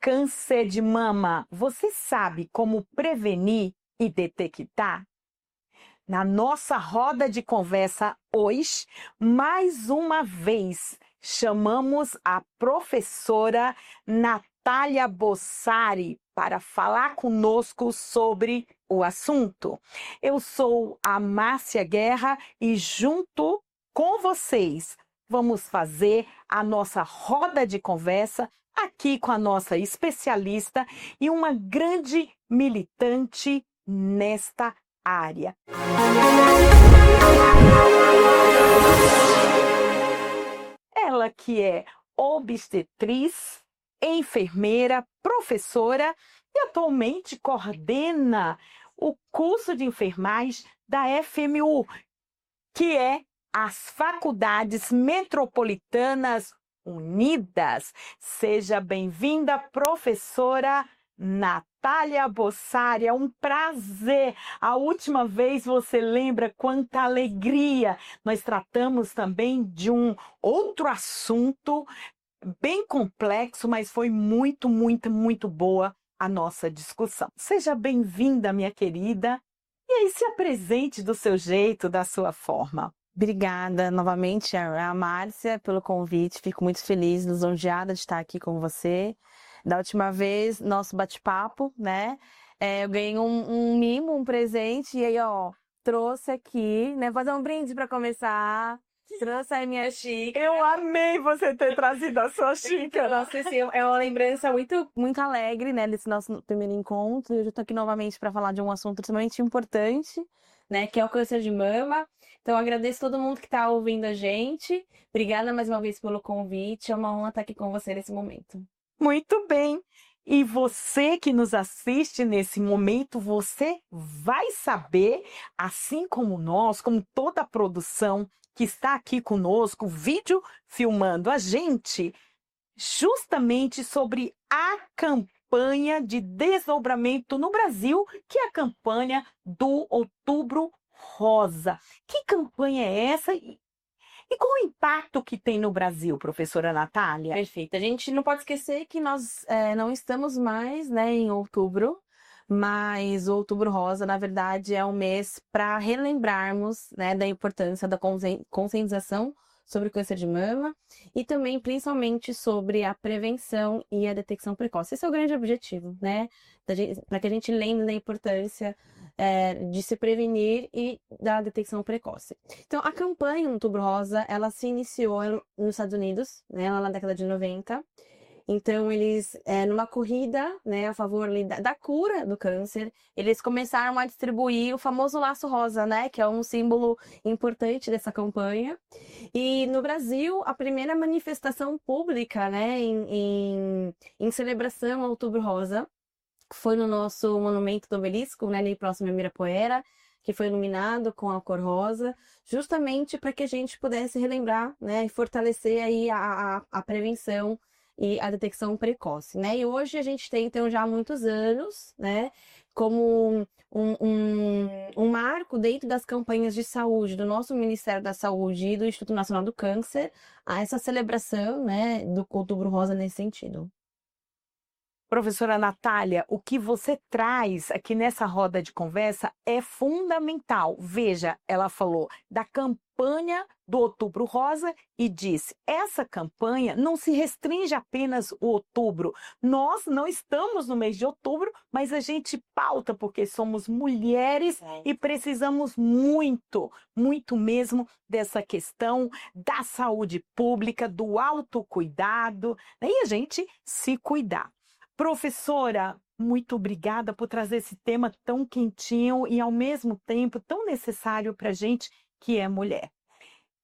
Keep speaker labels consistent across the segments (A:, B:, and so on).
A: câncer de mama, você sabe como prevenir e detectar? Na nossa roda de conversa hoje, mais uma vez, chamamos a professora Natália Bossari para falar conosco sobre o assunto. Eu sou a Márcia Guerra e junto com vocês vamos fazer a nossa roda de conversa aqui com a nossa especialista e uma grande militante nesta área. Ela que é obstetriz, enfermeira, professora e atualmente coordena o curso de enfermagem da FMU, que é as Faculdades Metropolitanas Unidas. Seja bem-vinda, professora Natália Bossari, é um prazer. A última vez você lembra quanta alegria. Nós tratamos também de um outro assunto bem complexo, mas foi muito boa a nossa discussão. Seja bem-vinda, minha querida. E aí, se apresente do seu jeito, da sua forma.
B: Obrigada novamente a Márcia pelo convite, fico muito feliz, lisonjeada de estar aqui com você. Da última vez, nosso bate-papo, né? Eu ganhei um mimo, um presente, e aí, ó, trouxe aqui, né? Fazer um brinde para começar. Trouxe a minha xícara.
A: Eu amei você ter trazido a sua xícara.
B: Nossa, assim, é uma lembrança muito alegre, né, desse nosso primeiro encontro. Eu já tô aqui novamente para falar de um assunto extremamente importante, né, que é o câncer de mama. Então, eu agradeço todo mundo que está ouvindo a gente. Obrigada mais uma vez pelo convite. É uma honra estar aqui com você nesse momento.
A: Muito bem. E você que nos assiste nesse momento, você vai saber, assim como nós, como toda a produção que está aqui conosco, vídeo filmando a gente, justamente sobre a campanha de desdobramento no Brasil, que é a campanha do Outubro Rosa. Que campanha é essa? E qual o impacto que tem no Brasil, professora Natália?
B: Perfeito. A gente não pode esquecer que nós não estamos mais, né, em outubro, mas o Outubro Rosa, na verdade, é um mês para relembrarmos, né, da importância da conscientização sobre o câncer de mama e também, principalmente, sobre a prevenção e a detecção precoce. Esse é o grande objetivo, né? Para que a gente lembre da importância de se prevenir e da detecção precoce. Então, a campanha Outubro Rosa, ela se iniciou nos Estados Unidos, né, lá na década de 90. Então, eles, numa corrida, né, a favor ali da cura do câncer, eles começaram a distribuir o famoso laço rosa, né, que é um símbolo importante dessa campanha. E no Brasil, a primeira manifestação pública, né, em celebração ao Outubro Rosa, foi no nosso monumento do Obelisco, né, ali próximo a Ibirapuera, que foi iluminado com a cor rosa, justamente para que a gente pudesse relembrar, né, e fortalecer aí a prevenção e a detecção precoce, né? E hoje a gente tem, então, já há muitos anos, né, como um marco dentro das campanhas de saúde do nosso Ministério da Saúde e do Instituto Nacional do Câncer, a essa celebração, né, do Outubro Rosa nesse sentido.
A: Professora Natália, o que você traz aqui nessa roda de conversa é fundamental. Veja, ela falou da campanha do Outubro Rosa e disse: essa campanha não se restringe apenas ao outubro. Nós não estamos no mês de outubro, mas a gente pauta porque somos mulheres e precisamos muito mesmo dessa questão da saúde pública, do autocuidado, né? E a gente se cuidar. Professora, muito obrigada por trazer esse tema tão quentinho e, ao mesmo tempo, tão necessário para a gente que é mulher.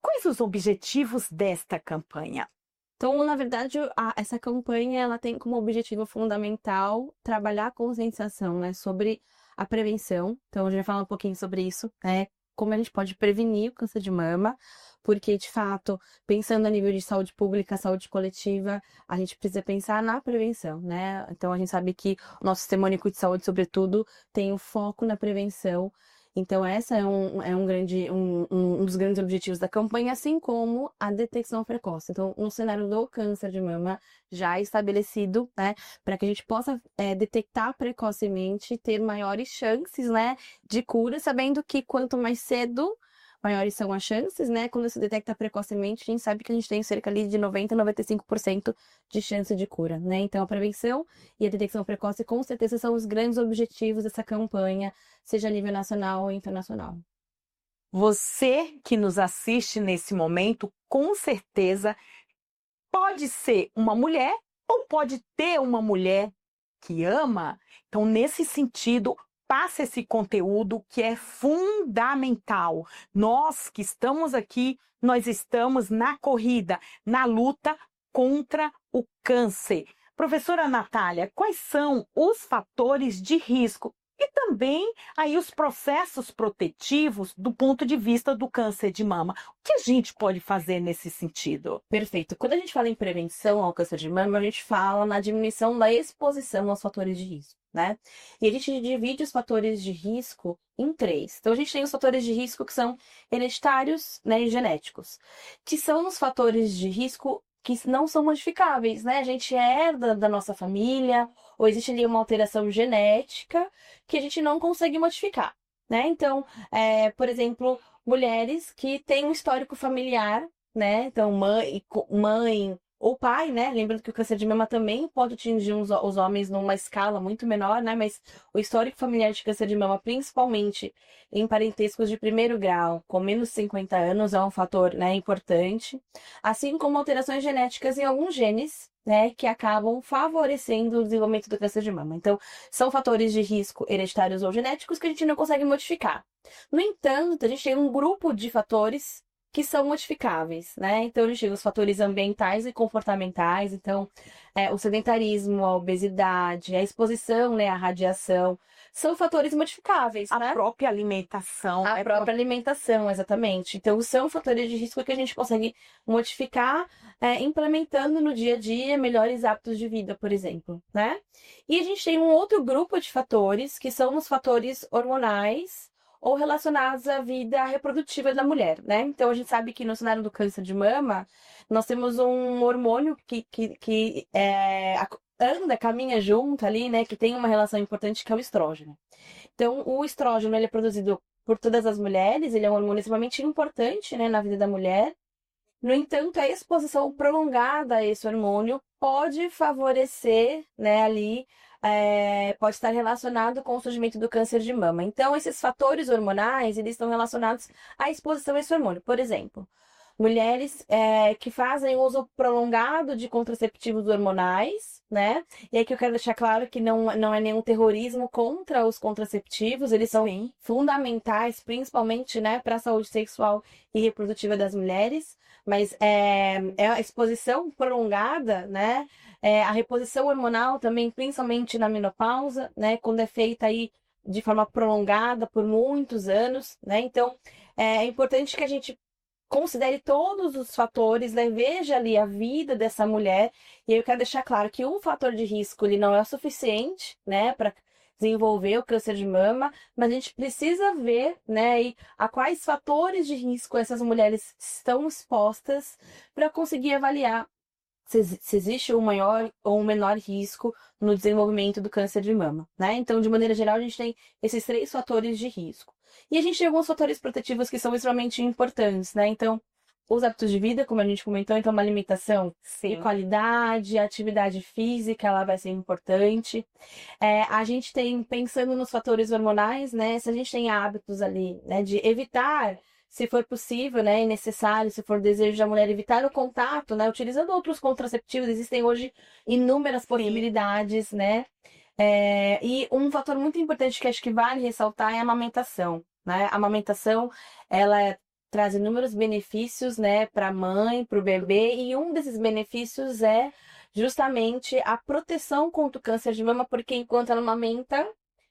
A: Quais os objetivos desta campanha?
B: Então, na verdade, essa campanha ela tem como objetivo fundamental trabalhar a conscientização, né, sobre a prevenção. Então, a gente vai falar um pouquinho sobre isso, né, como a gente pode prevenir o câncer de mama, porque, de fato, pensando a nível de saúde pública, saúde coletiva, a gente precisa pensar na prevenção, né? Então, a gente sabe que o nosso Sistema Único de Saúde, sobretudo, tem o foco na prevenção. Então, essa um dos grandes objetivos da campanha, assim como a detecção precoce. Então, no cenário do câncer de mama já estabelecido, né, para que a gente possa detectar precocemente e ter maiores chances, né, de cura, sabendo que quanto mais cedo, maiores são as chances, né? Quando se detecta precocemente, a gente sabe que a gente tem cerca ali de 90 a 95% de chance de cura, né? Então, a prevenção e a detecção precoce, com certeza, são os grandes objetivos dessa campanha, seja a nível nacional ou internacional.
A: Você que nos assiste nesse momento, com certeza pode ser uma mulher ou pode ter uma mulher que ama. Então, nesse sentido, passa esse conteúdo que é fundamental. Nós que estamos aqui, nós estamos na corrida, na luta contra o câncer. Professora Natália, quais são os fatores de risco e também aí os processos protetivos do ponto de vista do câncer de mama? O que a gente pode fazer nesse sentido?
B: Perfeito. Quando a gente fala em prevenção ao câncer de mama, a gente fala na diminuição da exposição aos fatores de risco, né? E a gente divide os fatores de risco em três. Então, a gente tem os fatores de risco que são hereditários, né, e genéticos, que são os fatores de risco que não são modificáveis, né? A gente herda da nossa família, ou existe ali uma alteração genética que a gente não consegue modificar, né? Então, por exemplo, mulheres que têm um histórico familiar, né? Então, mãe ou pai, né? Lembrando que o câncer de mama também pode atingir os homens numa escala muito menor, né? Mas o histórico familiar de câncer de mama, principalmente em parentescos de primeiro grau, com menos de 50 anos, é um fator, né, importante. Assim como alterações genéticas em alguns genes, né, que acabam favorecendo o desenvolvimento do câncer de mama. Então, são fatores de risco hereditários ou genéticos que a gente não consegue modificar. No entanto, a gente tem um grupo de fatores que são modificáveis, né? Então, a gente tem os fatores ambientais e comportamentais, então, o sedentarismo, a obesidade, a exposição, né, à radiação, são fatores modificáveis,
A: A
B: né?
A: própria alimentação.
B: A própria alimentação, exatamente. Então, são fatores de risco que a gente consegue modificar, implementando no dia a dia melhores hábitos de vida, por exemplo, né? E a gente tem um outro grupo de fatores, que são os fatores hormonais ou relacionados à vida reprodutiva da mulher, né? Então, a gente sabe que no cenário do câncer de mama, nós temos um hormônio que anda, caminha junto ali, né? Que tem uma relação importante, que é o estrógeno. Então, o estrógeno, ele é produzido por todas as mulheres, ele é um hormônio extremamente importante, né, na vida da mulher. No entanto, a exposição prolongada a esse hormônio pode favorecer, né, ali, pode estar relacionado com o surgimento do câncer de mama. Então, esses fatores hormonais, eles estão relacionados à exposição a esse hormônio. Por exemplo, mulheres que fazem uso prolongado de contraceptivos hormonais, né? E aí que eu quero deixar claro que não é nenhum terrorismo contra os contraceptivos, eles são fundamentais, principalmente, né, para a saúde sexual e reprodutiva das mulheres, mas é a exposição prolongada, né? A reposição hormonal também, principalmente na menopausa, né? Quando é feita aí de forma prolongada por muitos anos, né? Então, é importante que a gente considere todos os fatores, né? Veja ali a vida dessa mulher. E aí eu quero deixar claro que um fator de risco ele não é o suficiente, né, para desenvolver o câncer de mama, mas a gente precisa ver, né, e a quais fatores de risco essas mulheres estão expostas para conseguir avaliar se existe um maior ou um menor risco no desenvolvimento do câncer de mama, né? Então, de maneira geral, a gente tem esses três fatores de risco. E a gente tem alguns fatores protetivos que são extremamente importantes, né? Então, os hábitos de vida, como a gente comentou, então uma alimentação de qualidade, a atividade física, ela vai ser importante. A gente tem, pensando nos fatores hormonais, né? Se a gente tem hábitos ali, né, de evitar, se for possível, né, e necessário, se for desejo da mulher, evitar o contato, né, utilizando outros contraceptivos, existem hoje inúmeras possibilidades, né? E um fator muito importante que acho que vale ressaltar é a amamentação, né? A amamentação, ela traz inúmeros benefícios, né, para a mãe, para o bebê, e um desses benefícios é justamente a proteção contra o câncer de mama, porque enquanto ela amamenta,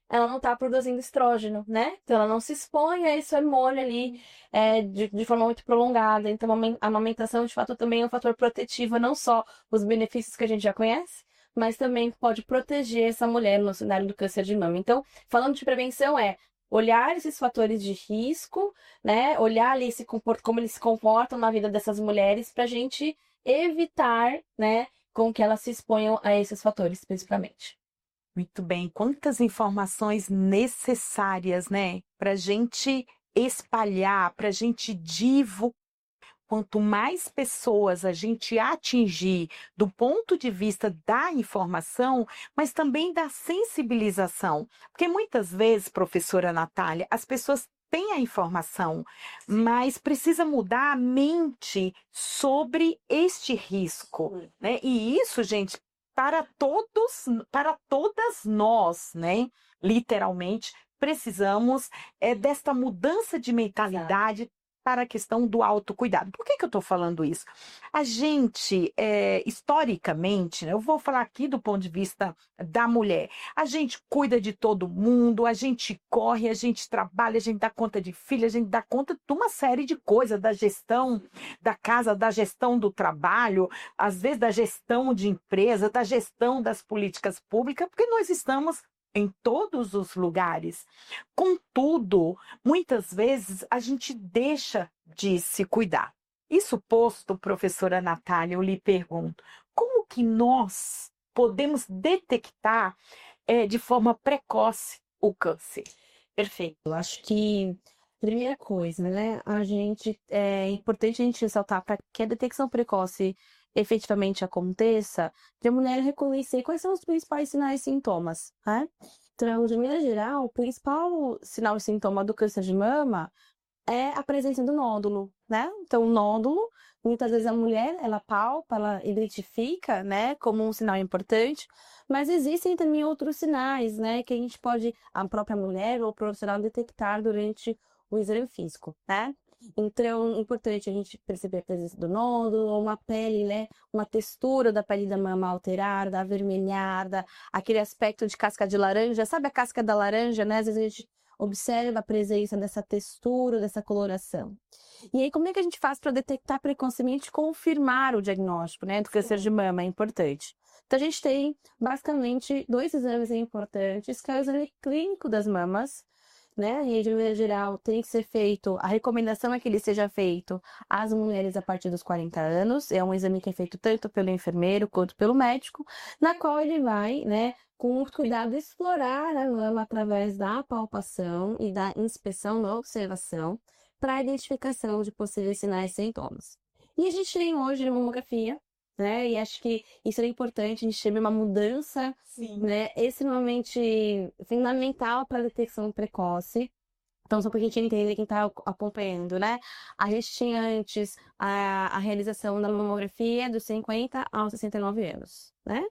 B: ela não está produzindo estrógeno, né? Então ela não se expõe a esse hormônio ali de forma muito prolongada. Então a amamentação, de fato, também é um fator protetivo, não só os benefícios que a gente já conhece, mas também pode proteger essa mulher no cenário do câncer de mama. Então, falando de prevenção, olhar esses fatores de risco, né? Olhar ali como eles se comportam na vida dessas mulheres para a gente evitar, né, com que elas se exponham a esses fatores, principalmente.
A: Muito bem, quantas informações necessárias, né, para a gente espalhar, para a gente divulgar. Quanto mais pessoas a gente atingir do ponto de vista da informação, mas também da sensibilização. Porque muitas vezes, professora Natália, as pessoas têm a informação, mas precisa mudar a mente sobre este risco, né? E isso, gente, para todas nós, né? Literalmente, precisamos desta mudança de mentalidade para a questão do autocuidado. Por que eu estou falando isso? A gente, historicamente, né, eu vou falar aqui do ponto de vista da mulher, a gente cuida de todo mundo, a gente corre, a gente trabalha, a gente dá conta de filho, a gente dá conta de uma série de coisas, da gestão da casa, da gestão do trabalho, às vezes da gestão de empresa, da gestão das políticas públicas, porque nós estamos em todos os lugares. Contudo, muitas vezes a gente deixa de se cuidar. Isso posto, professora Natália, eu lhe pergunto, como que nós podemos detectar de forma precoce o câncer?
B: Perfeito. Eu acho que, primeira coisa, né, é importante a gente ressaltar para que a detecção precoce efetivamente aconteça, que a mulher reconhecer quais são os principais sinais e sintomas, né? Então, de maneira geral, o principal sinal e sintoma do câncer de mama é a presença do nódulo, né? Então, o nódulo, muitas vezes a mulher, ela palpa, ela identifica, né, como um sinal importante, mas existem também outros sinais, né, que a gente pode, a própria mulher ou o profissional detectar durante o exame físico, né? Então, é importante a gente perceber a presença do nódulo, uma pele, né, uma textura da pele da mama alterada, avermelhada, aquele aspecto de casca de laranja, sabe a casca da laranja, né? Às vezes a gente observa a presença dessa textura, dessa coloração. E aí, como é que a gente faz para detectar precocemente e confirmar o diagnóstico, né, do câncer de mama? É importante. Então, a gente tem basicamente dois exames importantes, que é o exame clínico das mamas, né? E de maneira geral, tem que ser feito, a recomendação é que ele seja feito às mulheres a partir dos 40 anos. É um exame que é feito tanto pelo enfermeiro quanto pelo médico, na qual ele vai, né, com muito cuidado, explorar a mama através da palpação e da inspeção da observação para a identificação de possíveis sinais e sintomas. E a gente tem hoje a mamografia, né? E acho que isso é importante, a gente teve uma mudança,
A: Sim.
B: né, extremamente fundamental para a detecção precoce. Então, só para a gente entender quem está acompanhando, né? A gente tinha antes a realização da mamografia dos 50 aos 69 anos, né?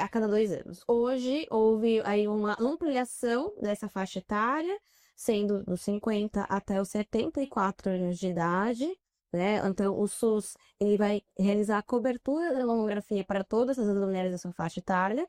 B: A cada 2 anos. Hoje houve aí uma ampliação dessa faixa etária, sendo dos 50 até os 74 anos de idade, né? Então o SUS ele vai realizar a cobertura da mamografia para todas as mulheres dessa faixa etária.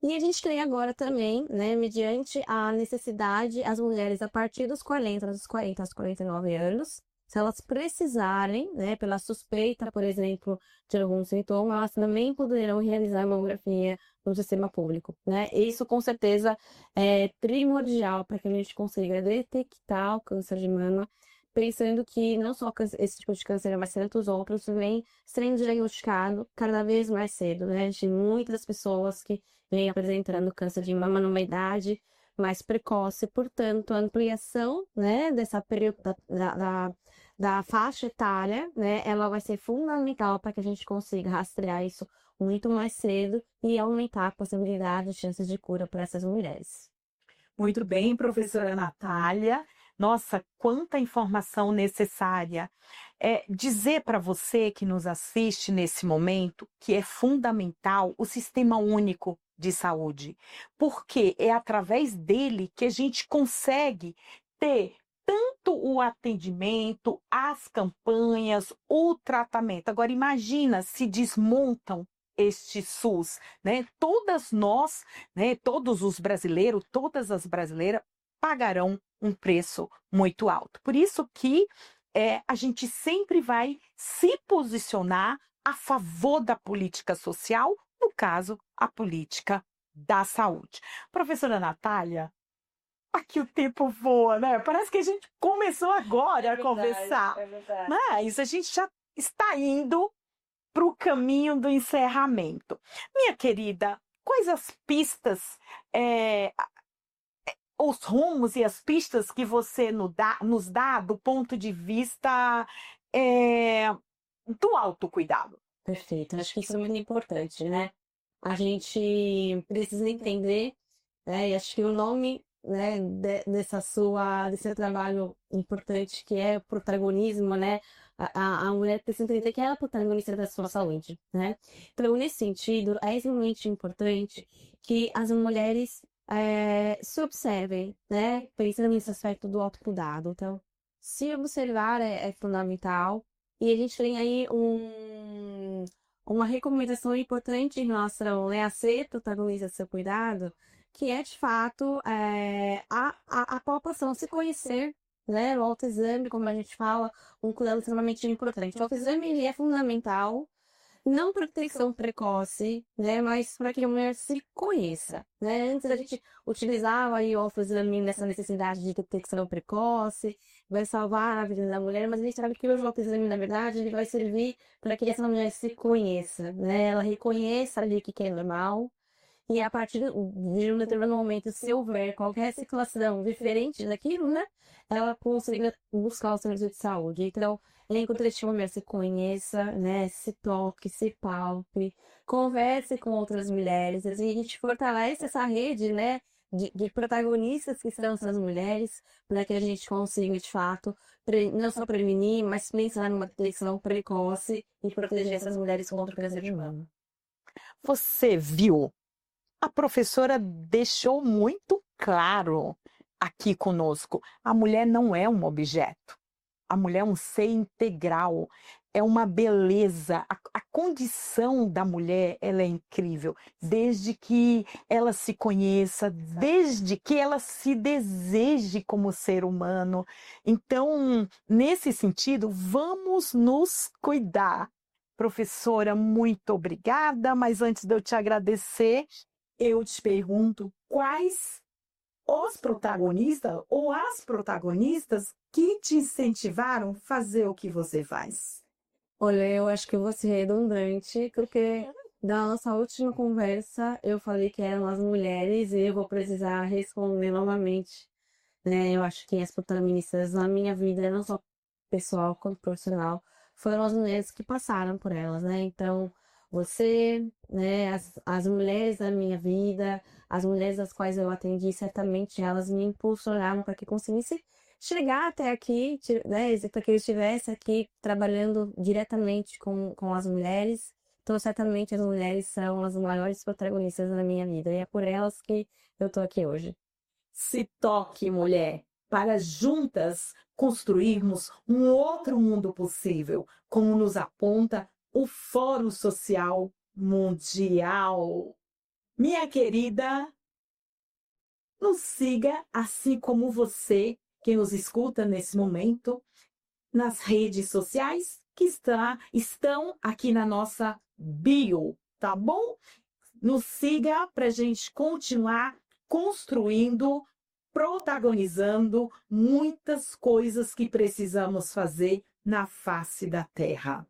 B: E a gente tem agora também, né, mediante a necessidade, as mulheres a partir dos 40 aos 49 anos, se elas precisarem, né, pela suspeita, por exemplo, de algum sintoma, elas também poderão realizar a mamografia no sistema público, né? Isso com certeza é primordial para que a gente consiga detectar o câncer de mama, pensando que não só esse tipo de câncer, mas tantos outros vêm sendo diagnosticados cada vez mais cedo, né? De muitas pessoas que vêm apresentando câncer de mama numa idade mais precoce, portanto, a ampliação, né, dessa período da faixa etária, né, ela vai ser fundamental para que a gente consiga rastrear isso muito mais cedo e aumentar a possibilidade, as chances de cura para essas mulheres.
A: Muito bem, professora Natália. Nossa, quanta informação necessária. Dizer para você que nos assiste nesse momento que é fundamental o Sistema Único de Saúde, porque é através dele que a gente consegue ter tanto o atendimento, as campanhas, o tratamento. Agora, imagina se desmontam este SUS, né? Todas nós, né, todos os brasileiros, todas as brasileiras pagarão um preço muito alto. Por isso que a gente sempre vai se posicionar a favor da política social, no caso, a política da saúde. Professora Natália, Aqui o tempo voa, né? Parece que a gente começou agora a conversar.
B: É verdade.
A: Mas a gente já está indo para o caminho do encerramento. Minha querida, quais as pistas, os rumos e as pistas que você nos dá do ponto de vista do autocuidado?
B: Perfeito, acho que isso é muito importante, né? A gente precisa entender, né? E acho que o nome, né, desse seu trabalho importante, que é o protagonismo, né? A mulher precisa entender que ela é a protagonista da sua saúde, né? Então, nesse sentido, é extremamente importante que as mulheres se observem, né? Pensando nesse aspecto do autocuidado. Então, se observar é fundamental. E a gente tem aí uma recomendação importante em relação, né, a ser protagonista do seu cuidado, que é de fato a população se conhecer, né? O autoexame, como a gente fala, um cuidado extremamente importante. O autoexame ele é fundamental, não para detecção precoce, né? Mas para que a mulher se conheça, né? Antes a gente utilizava aí o autoexame nessa necessidade de detecção precoce, vai salvar a vida da mulher, mas a gente sabe que hoje o autoexame, na verdade, ele vai servir para que essa mulher se conheça, né? Ela reconheça ali o que é normal. E a partir de um determinado momento, se houver qualquer situação diferente daquilo, né? Ela consiga buscar o serviço de saúde. Então, enquanto este mulher se conheça, né? Se toque, se palpe, converse com outras mulheres. Assim, a gente fortalece essa rede, né? De protagonistas que são essas mulheres, para que a gente consiga, de fato, não só prevenir, mas pensar numa detecção precoce e proteger essas mulheres contra o câncer de mama.
A: Você viu? A professora deixou muito claro aqui conosco: a mulher não é um objeto, a mulher é um ser integral, é uma beleza. A condição da mulher, ela é incrível, desde que ela se conheça, desde que ela se deseje como ser humano. Então, nesse sentido, vamos nos cuidar. Professora, muito obrigada, mas antes de eu te agradecer, eu te pergunto quais os protagonistas ou as protagonistas que te incentivaram a fazer o que você faz.
B: Olha, eu acho que eu vou ser redundante, porque da nossa última conversa eu falei que eram as mulheres e eu vou precisar responder novamente, né? Eu acho que as protagonistas na minha vida, não só pessoal quanto profissional, foram as mulheres que passaram por elas, né? Então, você, né, as mulheres da minha vida, as mulheres das quais eu atendi, certamente elas me impulsionaram para que conseguisse chegar até aqui, né, para que eu estivesse aqui trabalhando diretamente com as mulheres. Então, certamente as mulheres são as maiores protagonistas da minha vida e é por elas que eu tô aqui hoje.
A: Se toque, mulher, para juntas construirmos um outro mundo possível, como nos aponta o Fórum Social Mundial. Minha querida, nos siga, assim como você, que nos escuta nesse momento, nas redes sociais que estão aqui na nossa bio, tá bom? Nos siga para a gente continuar construindo, protagonizando muitas coisas que precisamos fazer na face da Terra.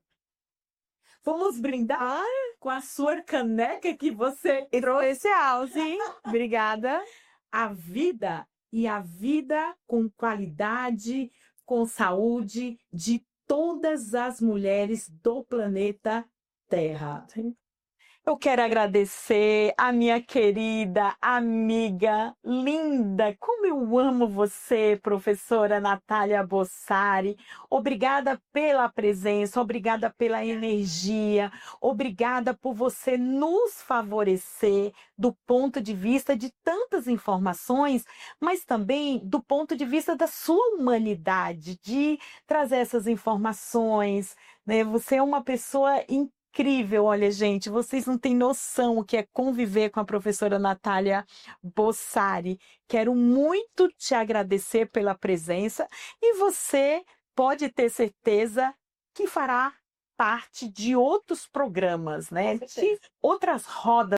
A: Vamos brindar com a sua caneca que você trouxe.
B: Especial, sim. Obrigada.
A: A vida e a vida com qualidade, com saúde de todas as mulheres do planeta Terra. Eu quero agradecer a minha querida amiga linda. Como eu amo você, professora Natália Bossari. Obrigada pela presença, obrigada pela energia, obrigada por você nos favorecer do ponto de vista de tantas informações, mas também do ponto de vista da sua humanidade, de trazer essas informações, né? Você é uma pessoa incrível, olha, gente, vocês não têm noção o que é conviver com a professora Natália Bossari. Quero muito te agradecer pela presença e você pode ter certeza que fará parte de outros programas, né? De outras rodas